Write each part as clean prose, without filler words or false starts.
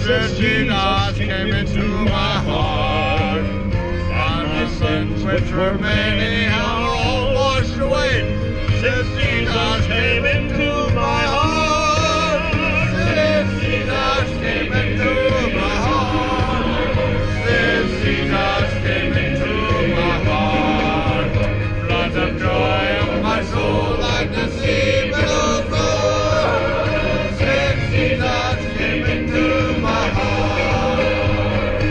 since Jesus came into my heart. And the sins which were many are all washed away, since Jesus came into my heart. Since Jesus came into my heart. Since Jesus came into my heart. Floods of joy of my soul like the sea below floor. Since Jesus came into my heart.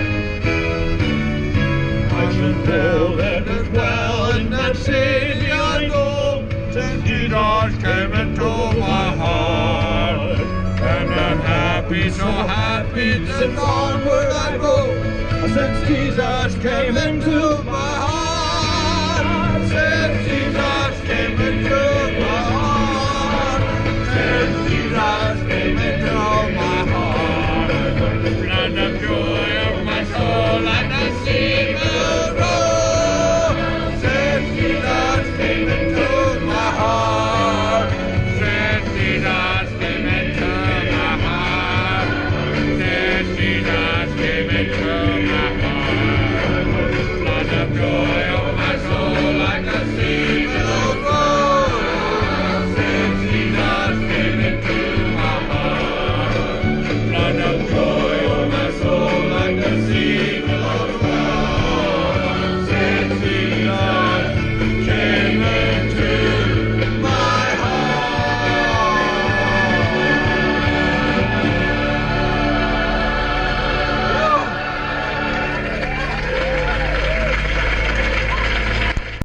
I should know that as well in that Savior I know. Since Jesus came into my heart. And I'm happy, so happy, since onward I go. Since Jesus came into my heart.